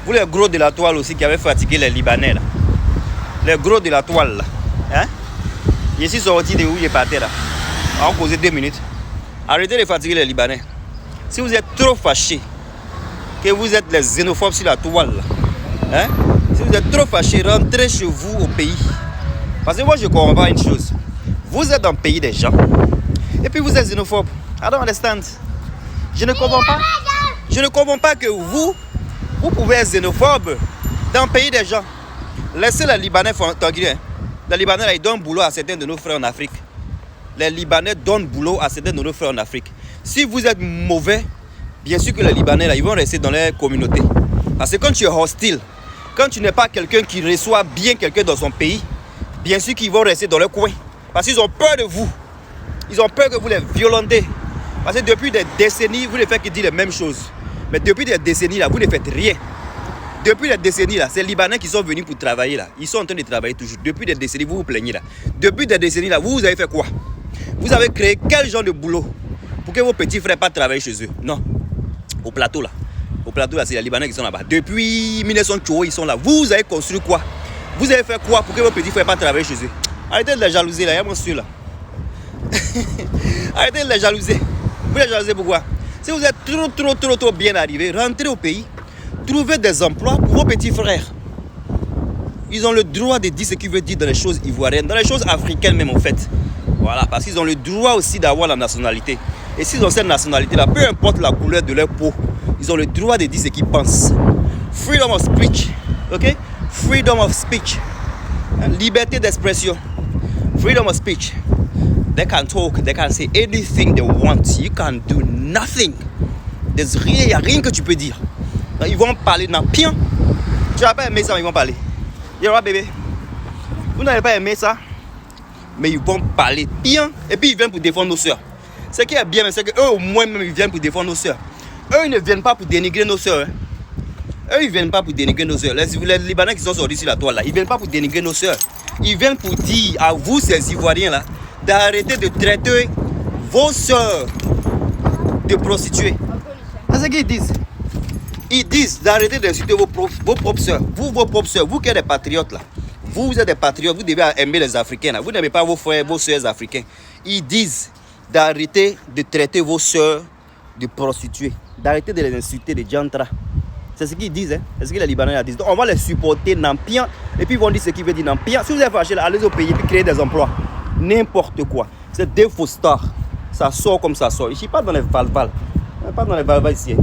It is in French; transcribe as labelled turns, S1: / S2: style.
S1: Vous les gros de la toile aussi qui avaient fatigué les Libanais là. Les gros de la toile là. Hein? Je suis sorti de où je partais là. On causait 2 minutes. Arrêtez de fatiguer les Libanais. Si vous êtes trop fâchés, que vous êtes les xénophobes sur la toile là. Hein? Si vous êtes trop fâchés, rentrez chez vous au pays. Parce que moi je ne comprends pas une chose. Vous êtes dans le pays des gens. Et puis vous êtes xénophobe. I don't understand. Je ne comprends pas. Je ne comprends pas que vous pouvez être xénophobe dans le pays des gens. Laissez les Libanais tranquilles. Les Libanais, là, ils donnent boulot à certains de nos frères en Afrique. Les Libanais donnent boulot à certains de nos frères en Afrique. Si vous êtes mauvais, bien sûr que les Libanais, là, ils vont rester dans leur communauté. Parce que quand tu es hostile, quand tu n'es pas quelqu'un qui reçoit bien quelqu'un dans son pays, bien sûr qu'ils vont rester dans leur coin. Parce qu'ils ont peur de vous. Ils ont peur que vous les violentez. Parce que depuis des décennies, vous ne faites que dire les mêmes choses. Mais depuis des décennies, là, vous ne faites rien. Depuis des décennies, là, c'est les Libanais qui sont venus pour travailler. Là. Ils sont en train de travailler toujours. Depuis des décennies, vous vous plaignez. Là. Depuis des décennies, là, vous avez fait quoi? Vous avez créé quel genre de boulot pour que vos petits frères ne pas travailler chez eux? Non. Au plateau, là. Au plateau, là, c'est les Libanais qui sont là-bas. Depuis 1900, ils sont là. Vous avez construit quoi? Vous avez fait quoi pour que vos petits frères ne pas travailler chez eux? Arrêtez de les jalouser, là. Il y a mon sûr, là. Arrêtez de les jalouser. Vous les jalousez pourquoi? Si vous êtes trop bien arrivé, rentrez au pays, trouvez des emplois pour vos petits frères. Ils ont le droit de dire ce qu'ils veulent dire dans les choses ivoiriennes, dans les choses africaines même en fait. Voilà, parce qu'ils ont le droit aussi d'avoir la nationalité. Et s'ils ont cette nationalité-là, peu importe la couleur de leur peau, ils ont le droit de dire ce qu'ils pensent. Freedom of speech, ok? Freedom of speech. Liberté d'expression. Freedom of speech. They can talk, they can say anything they want. You can do nothing. Il n'y a rien que tu peux dire. Ils vont parler dans pien. Tu n'as pas aimé ça, mais ils vont parler. Il y aura bébé. Vous n'avez pas aimé ça, mais ils vont parler bien. Et puis ils viennent pour défendre nos soeurs. Ce qui est bien, c'est qu'eux au moins même ils viennent pour défendre nos soeurs. Eux ils ne viennent pas pour dénigrer nos soeurs. Eux ils ne viennent pas pour dénigrer nos soeurs. Les Libanais qui sont sortis sur la toile là, ils ne viennent pas pour dénigrer nos soeurs. Ils viennent pour dire à vous ces Ivoiriens là d'arrêter de traiter vos soeurs de prostituées. C'est ce qu'ils disent. Ils disent d'arrêter d'insulter vos propres soeurs. Vous, vos propres soeurs, vous qui êtes des patriotes là. Vous êtes des patriotes, vous devez aimer les Africains là. Vous n'aimez pas vos frères, vos soeurs africains. Ils disent d'arrêter de traiter vos soeurs de prostituées. D'arrêter de les insulter de jantra. C'est ce qu'ils disent, hein. C'est ce que les Libanais disent. Donc on va les supporter dans pien. Et puis ils vont dire ce qu'ils veulent dire dans pien. Si vous êtes fâché là, allez au pays et puis créer des emplois. N'importe quoi. C'est des faux stars. Ça sort comme ça sort. Je ne suis pas dans les valval. Pas dans les valval ici.